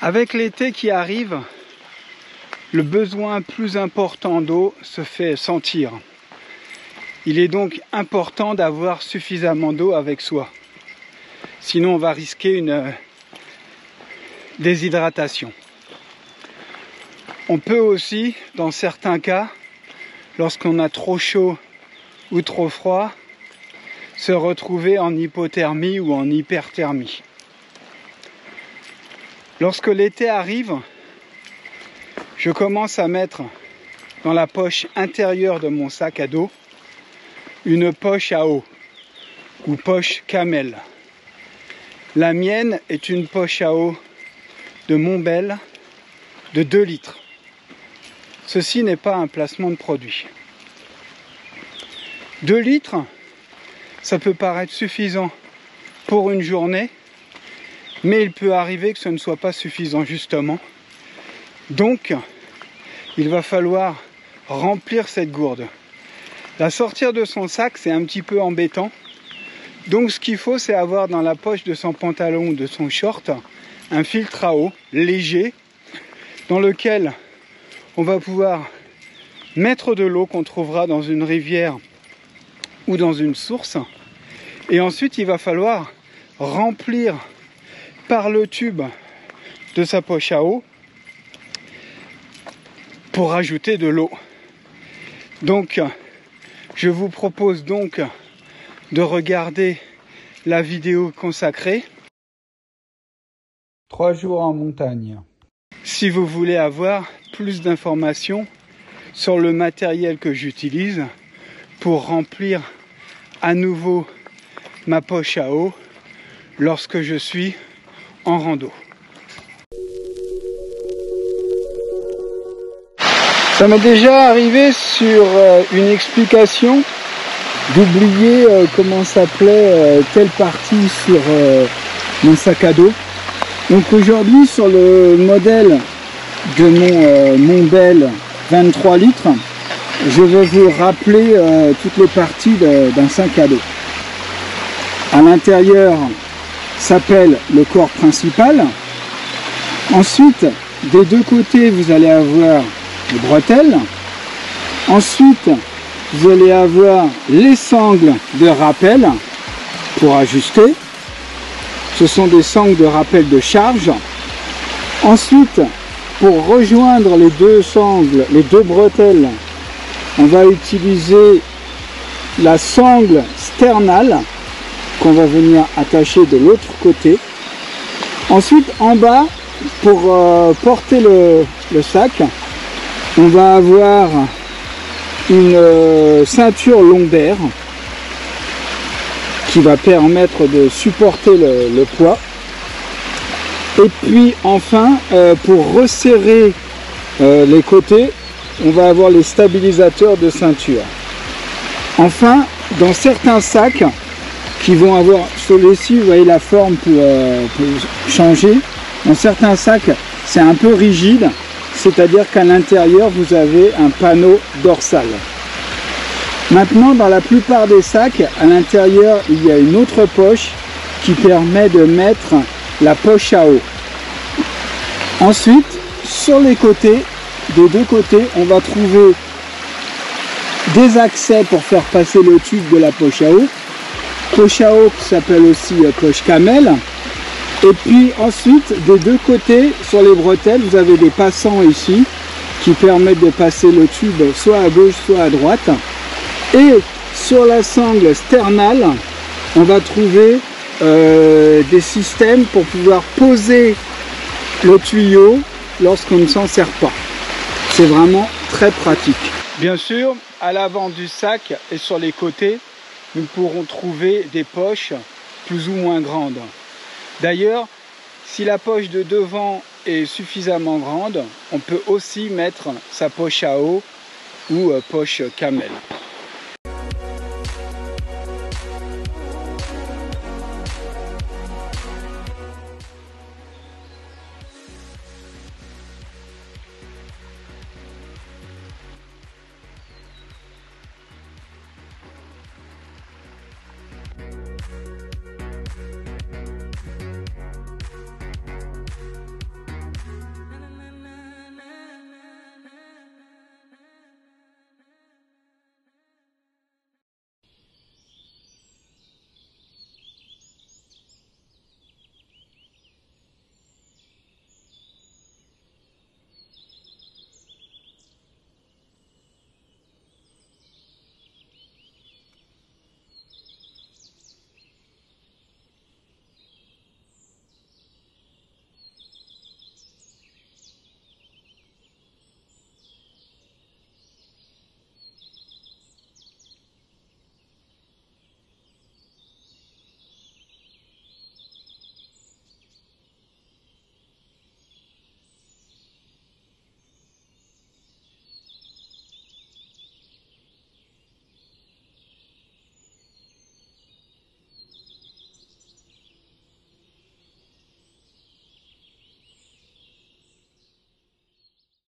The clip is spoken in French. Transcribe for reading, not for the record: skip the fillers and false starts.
Avec l'été qui arrive, le besoin plus important d'eau se fait sentir. Il est donc important d'avoir suffisamment d'eau avec soi. Sinon, on va risquer une déshydratation. On peut aussi, dans certains cas, lorsqu'on a trop chaud ou trop froid, se retrouver en hypothermie ou en hyperthermie. Lorsque l'été arrive, je commence à mettre dans la poche intérieure de mon sac à dos une poche à eau ou poche camel. La mienne est une poche à eau de Montbel de 2 litres. Ceci n'est pas un placement de produit. 2 litres, ça peut paraître suffisant pour une journée, mais il peut arriver que ce ne soit pas suffisant justement. Donc, il va falloir remplir cette gourde. La sortir de son sac, c'est un petit peu embêtant. Donc ce qu'il faut, c'est avoir dans la poche de son pantalon ou de son short un filtre à eau léger dans lequel on va pouvoir mettre de l'eau qu'on trouvera dans une rivière ou dans une source. Et ensuite, il va falloir remplir par le tube de sa poche à eau pour ajouter de l'eau. Donc, je vous propose donc de regarder la vidéo consacrée 3 jours en montagne. Si vous voulez avoir plus d'informations sur le matériel que j'utilise pour remplir à nouveau ma poche à eau lorsque je suis en rando. Ça m'est déjà arrivé sur une explication d'oublier comment s'appelait telle partie sur mon sac à dos. Donc aujourd'hui, sur le modèle de mon Montbel 23 litres, je vais vous rappeler toutes les parties d'un sac à dos. À l'intérieur s'appelle le corps principal. Ensuite, des deux côtés, vous allez avoir les bretelles. Ensuite, vous allez avoir les sangles de rappel pour ajuster. Ce sont des sangles de rappel de charge. Ensuite, pour rejoindre les deux sangles, les deux bretelles, on va utiliser la sangle sternale qu'on va venir attacher de l'autre côté. Ensuite, en bas, pour porter le sac, on va avoir une ceinture lombaire qui va permettre de supporter le poids. Et puis enfin, pour resserrer les côtés, on va avoir les stabilisateurs de ceinture. Enfin, dans certains sacs qui vont avoir, celui-ci, vous voyez la forme peut changer. Dans certains sacs, c'est un peu rigide, c'est-à-dire qu'à l'intérieur, vous avez un panneau dorsal. Maintenant, dans la plupart des sacs, à l'intérieur, il y a une autre poche qui permet de mettre la poche à eau. Ensuite, sur les côtés, des deux côtés, on va trouver des accès pour faire passer le tube de la poche à eau. Poche à eau qui s'appelle aussi poche camel. Et puis ensuite, des deux côtés, sur les bretelles, vous avez des passants ici qui permettent de passer le tube soit à gauche, soit à droite. Et sur la sangle sternale, on va trouver des systèmes pour pouvoir poser le tuyau lorsqu'on ne s'en sert pas. C'est vraiment très pratique. Bien sûr, à l'avant du sac et sur les côtés, nous pourrons trouver des poches plus ou moins grandes. D'ailleurs, si la poche de devant est suffisamment grande, on peut aussi mettre sa poche à eau ou poche camel.